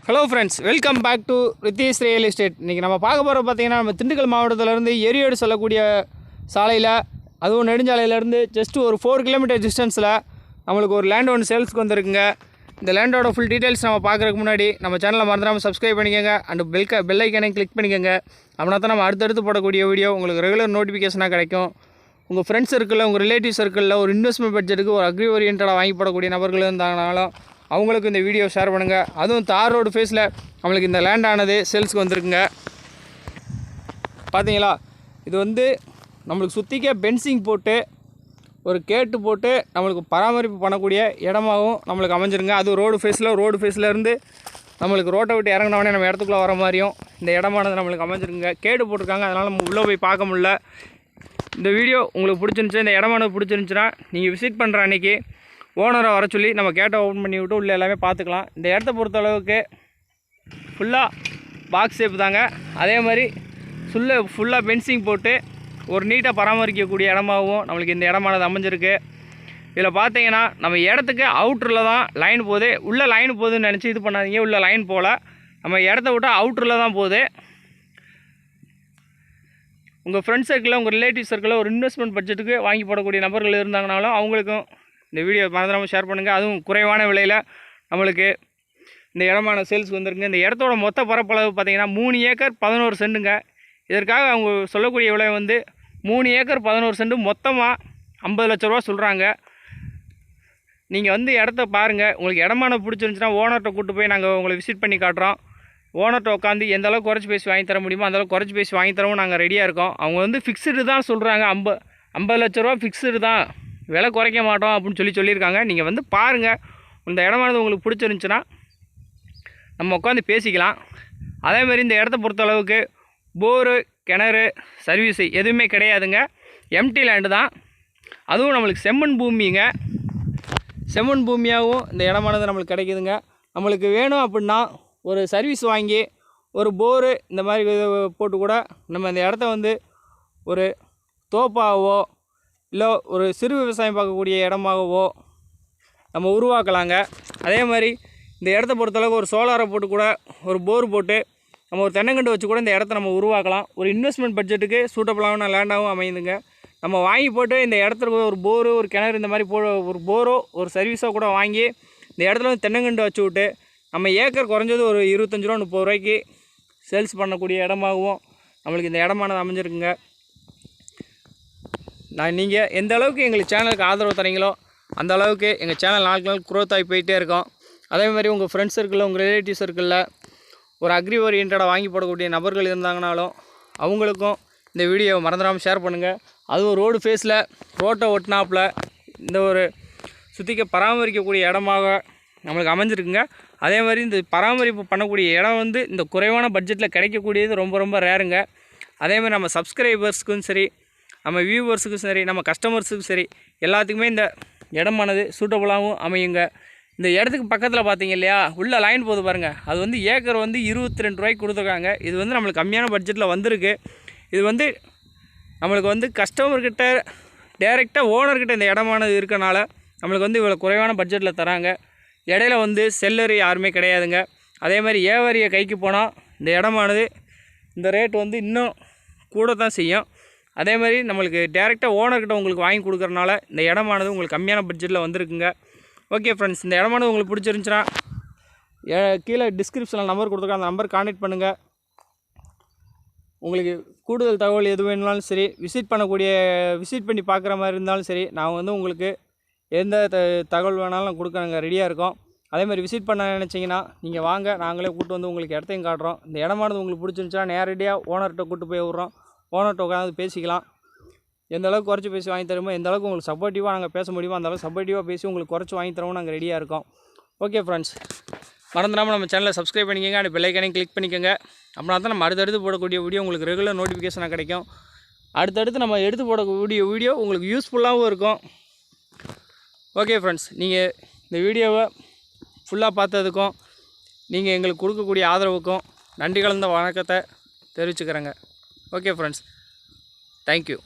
Hello friends, welcome back to Rithish real estate. இன்றைக்கி நம்ம பார்க்க போகிற பார்த்திங்கன்னா, நம்ம திண்டுக்கல் மாவட்டத்திலேருந்து எரியோடு செல்லக்கூடிய சாலையில், அதுவும் நெடுஞ்சாலையிலேருந்து ஜஸ்ட் ஒரு 4 கிலோமீட்டர் டிஸ்டன்ஸில் நம்மளுக்கு ஒரு லேண்ட் ஒன்று சேல்ஸ்க்கு வந்திருக்குங்க. இந்த லேண்டோட ஃபுல் டீட்டெயில்ஸ் நம்ம பார்க்குறதுக்கு முன்னாடி நம்ம சேனலை மறந்துடாமல் சப்ஸ்கிரைப் பண்ணிக்கோங்க. அண்ட் பெல் ஐக்கனை கிளிக் பண்ணிக்கோங்க. அப்படின்னா தான் நம்ம அடுத்தடுத்து போடக்கூடிய வீடியோ உங்களுக்கு ரெகுலர் நோட்டிஃபிகேஷனாக கிடைக்கும். உங்கள் ஃப்ரெண்ட்ஸ் சர்க்கிளில், உங்கள் ரிலேட்டிவ் சர்க்கிளில் ஒரு இன்வெஸ்ட்மெண்ட் பட்ஜெட்டுக்கு ஒரு அக்ரி ஓரியன்டாக வாங்கி போடக்கூடிய நபர்கள் இருந்தாங்கனாலும் அவங்களுக்கு இந்த வீடியோ ஷேர் பண்ணுங்கள். அதுவும் தார் ரோடு ஃபேஸில் நம்மளுக்கு இந்த லேண்ட் ஆனது சேல்ஸுக்கு வந்திருக்குங்க. பார்த்தீங்களா, இது வந்து நம்மளுக்கு சுற்றிக்க பென்சிங் போட்டு ஒரு கேட்டு போட்டு நம்மளுக்கு பராமரிப்பு பண்ணக்கூடிய இடமாகவும் நம்மளுக்கு அமைஞ்சிருங்க. அது ரோடு ஃபேஸ்லேருந்து நம்மளுக்கு ரோட்டை விட்டு இறங்கினோடனே நம்ம இடத்துக்குள்ளே வர மாதிரியும் இந்த இடமானது நம்மளுக்கு அமைஞ்சிருக்குங்க. கேடு போட்டிருக்காங்க, அதனால் நம்ம உள்ளே போய் பார்க்க முடியல. இந்த வீடியோ உங்களுக்கு பிடிச்சிருந்துச்சு, இந்த இடமானது பிடிச்சிருந்துச்சுன்னா நீங்கள் விசிட் பண்ணுற அன்றைக்கி ஓனரை வர சொல்லி நம்ம கேட்டை ஓப்பன் பண்ணி விட்டு உள்ளே எல்லாமே பார்த்துக்கலாம். இந்த இடத்த பொறுத்த அளவுக்கு ஃபுல்லாக பாக்ஸ் ஷேப் தாங்க. அதே மாதிரி ஃபுல்லாக பென்சிங் போட்டு ஒரு நீட்டாக பராமரிக்கக்கூடிய இடமாகவும் நம்மளுக்கு இந்த இடமானது அமைஞ்சிருக்கு. இதில் பார்த்தீங்கன்னா நம்ம இடத்துக்கு அவுட்டரில் தான் லைன் போகுது. உள்ளே லைன் போகுதுன்னு நினச்சி இது பண்ணாதீங்க. உள்ளே லைன் போகல, நம்ம இடத்த விட்டால் அவுட்டரில் தான் போகுது. உங்கள் ஃப்ரெண்ட்ஸ் சர்க்கிளில், உங்கள் ரிலேட்டிவ் சர்க்கிளில் ஒரு இன்வெஸ்ட்மெண்ட் பட்ஜெட்டுக்கு வாங்கி போடக்கூடிய நபர்கள் இருந்தாங்கனாலும் அவங்களுக்கும் இந்த வீடியோ மறந்துடாமல் ஷேர் பண்ணுங்கள். அதுவும் குறைவான விலையில் நம்மளுக்கு இந்த இடமான சேல்ஸுக்கு வந்திருக்குங்க. இந்த இடத்தோட மொத்த பரப்பளவு பார்த்திங்கன்னா 3 ஏக்கர் 11 சென்ட்டுங்க. இதற்காக அவங்க சொல்லக்கூடிய விலை வந்து 3 ஏக்கர் 11 சென்ட் மொத்தமாக 50 லட்ச ரூபா சொல்கிறாங்க. நீங்கள் வந்து இடத்த பாருங்கள். உங்களுக்கு இடமான பிடிச்சிருந்துச்சுன்னா ஓனர்கிட்ட கூப்பிட்டு போய் நாங்கள் உங்களை விசிட் பண்ணி காட்டுறோம். ஓனர்கிட்ட உட்காந்து எந்த அளவுக்கு குறைச்சி பேசி வாங்கி தர முடியுமோ அந்தளவுக்கு குறைச்சி பேசி வாங்கி தரவும் நாங்கள் ரெடியாக இருக்கோம். அவங்க வந்து ஃபிக்ஸ்டு தான் சொல்கிறாங்க. 50 லட்ச ரூபா ஃபிக்ஸ்டு தான், விலை குறைக்க மாட்டோம் அப்படின்னு சொல்லியிருக்காங்க. நீங்கள் வந்து பாருங்கள். இந்த இடமானது உங்களுக்கு பிடிச்சிருந்துச்சுன்னா நம்ம உட்காந்து பேசிக்கலாம். அதேமாதிரி இந்த இடத்த பொறுத்தளவுக்கு போரு, கிணறு, சர்வீஸு எதுவுமே கிடையாதுங்க. எம்டி லேண்டு தான். அதுவும் நம்மளுக்கு செம்மண் பூமிங்க. செம்மண் பூமியாகவும் இந்த இடமானது நம்மளுக்கு கிடைக்குதுங்க. நம்மளுக்கு வேணும் அப்படின்னா ஒரு சர்வீஸ் வாங்கி ஒரு போரு இந்த மாதிரி போட்டு கூட நம்ம இந்த இடத்த வந்து ஒரு தோப்பாகவோ இல்லை ஒரு சிறு விவசாயம் பார்க்கக்கூடிய இடமாகவோ நம்ம உருவாக்கலாங்க. அதே மாதிரி இந்த இடத்த பொறுத்தளவுக்கு ஒரு சோலாரை போட்டு கூட ஒரு போர் போட்டு நம்ம ஒரு தென்னங்கண்டு வச்சு கூட இந்த இடத்த நம்ம உருவாக்கலாம். ஒரு இன்வெஸ்ட்மெண்ட் பட்ஜெட்டுக்கு சூட்டபுளான லேண்டாகவும் அமையுதுங்க. நம்ம வாங்கி போட்டு இந்த இடத்துல ஒரு போரு, ஒரு கிணறு இந்த மாதிரி ஒரு போரோ ஒரு சர்வீஸோ கூட வாங்கி இந்த இடத்துல வந்து தென்னங்கண்டு வச்சு விட்டு நம்ம ஏக்கர் குறைஞ்சது ஒரு 25 ரூபா 30 ரூபாய்க்கு சேல்ஸ் பண்ணக்கூடிய இடமாகவும் நம்மளுக்கு இந்த இடமானது அமைஞ்சிருக்குங்க. நீங்கள் எந்த அளவுக்கு எங்களுக்கு சேனலுக்கு ஆதரவு தரீங்களோ அந்த அளவுக்கு எங்கள் சேனல் நாள் குரோத் ஆகி போயிட்டே இருக்கோம். அதேமாதிரி உங்கள் ஃப்ரெண்ட்ஸ் சர்க்கிளில், உங்கள் ரிலேட்டிவ் சர்க்கிளில் ஒரு அக்ரி ஓரியன்டாக வாங்கி போடக்கூடிய நபர்கள் இருந்தாங்கனாலும் அவங்களுக்கும் இந்த வீடியோவை மறந்துடாமல் ஷேர் பண்ணுங்கள். அதுவும் ரோடு ஃபேஸில் ரோட்டை ஒட்டினாப்பில் இந்த ஒரு சுற்றிக்க பராமரிக்கக்கூடிய இடமாக நம்மளுக்கு அமைஞ்சிருக்குங்க. அதே மாதிரி இந்த பராமரிப்பு பண்ணக்கூடிய இடம் வந்து இந்த குறைவான பட்ஜெட்டில் கிடைக்கக்கூடியது ரொம்ப ரொம்ப ரேருங்க. அதேமாதிரி நம்ம சப்ஸ்கிரைபர்ஸுக்கும் சரி, நம்ம வியூவர்ஸுக்கும் சரி, நம்ம கஸ்டமர்ஸுக்கும் சரி, எல்லாத்துக்குமே இந்த இடமானது சூட்டபுளாகவும் அமையுங்க. இந்த இடத்துக்கு பக்கத்தில் பார்த்தீங்க இல்லையா, உள்ள லைன் போது பாருங்கள். அது வந்து ஏக்கர் வந்து 22 ரூபாய்க்கு கொடுத்துருக்காங்க. இது வந்து நம்மளுக்கு கம்மியான பட்ஜெட்டில் வந்திருக்கு. இது வந்து நம்மளுக்கு வந்து கஸ்டமர்கிட்ட டைரெக்டாக ஓனர்கிட்ட இந்த இடமானது இருக்கனால நம்மளுக்கு வந்து இவ்வளோ குறைவான பட்ஜெட்டில் தராங்க. இடையில வந்து செல்லர் யாருமே கிடையாதுங்க. அதே மாதிரி ஏவாரிய கைக்கு போனால் இந்த இடமானது இந்த ரேட் வந்து இன்னும் கூட தான் செய்யும். அதே மாதிரி நம்மளுக்கு டேரெக்டாக ஓனர்கிட்ட உங்களுக்கு வாங்கி கொடுக்குறனால இந்த இடமானது உங்களுக்கு கம்மியான பட்ஜெட்டில் வந்திருக்குங்க. ஓகே ஃப்ரெண்ட்ஸ், இந்த இடமானது உங்களுக்கு பிடிச்சிருந்துச்சுன்னா கீழே டிஸ்கிரிப்ஷனில் நம்பர் கொடுத்துருக்கேன். அந்த நம்பர் கான்டெக்ட் பண்ணுங்கள். உங்களுக்கு கூடுதல் தகவல் எது வேணுனாலும் சரி, விசிட் பண்ணி பார்க்குற மாதிரி இருந்தாலும் சரி, நான் வந்து உங்களுக்கு எந்த தகவல் வேணாலும் கொடுக்க நாங்கள் ரெடியாக இருக்கோம். அதேமாதிரி விசிட் பண்ண நினச்சிங்கன்னா நீங்கள் வாங்க, நாங்களே கூப்பிட்டு வந்து உங்களுக்கு இடத்தையும் காட்டுறோம். இந்த இடமானது உங்களுக்கு பிடிச்சிருந்துச்சுன்னா நேரடியாக ஓனர்கிட்ட கூப்பிட்டு போய் விட்றோம். ஓனர்கிட்ட உட்காந்து பேசிக்கலாம். எந்த அளவுக்கு குறைச்சி பேசி வாங்கி தருமோ, எந்த அளவுக்கு உங்களுக்கு சப்போர்ட்டிவாக நாங்கள் பேச முடியுமோ அந்த அளவுக்கு சப்போர்ட்டிவாக பேசி உங்களுக்கு குறைச்சி வாங்கி தரவும் நாங்கள் ரெடியாக இருக்கோம். ஓகே ஃப்ரெண்ட்ஸ், மறந்துடாமல் நம்ம சேனலை சப்ஸ்கிரைப் பண்ணிக்கோங்க. அந்த பெல் ஐக்கானையும் கிளிக் பண்ணிக்கோங்க. அப்படின்னா தான் நம்ம அடுத்தடுத்து போடக்கூடிய வீடியோ உங்களுக்கு ரெகுலர் நோட்டிஃபிகேஷனாக கிடைக்கும். அடுத்தடுத்து நம்ம எடுத்து போடக்கூடிய வீடியோ உங்களுக்கு யூஸ்ஃபுல்லாகவும் இருக்கும். ஓகே ஃப்ரெண்ட்ஸ், நீங்கள் இந்த வீடியோவை ஃபுல்லாக பார்த்ததுக்கும் நீங்கள் எங்களுக்கு கொடுக்கக்கூடிய ஆதரவுக்கும் நன்றி கலந்த வணக்கத்தை தெரிவிச்சுக்கிறேங்க. Okay friends, thank you.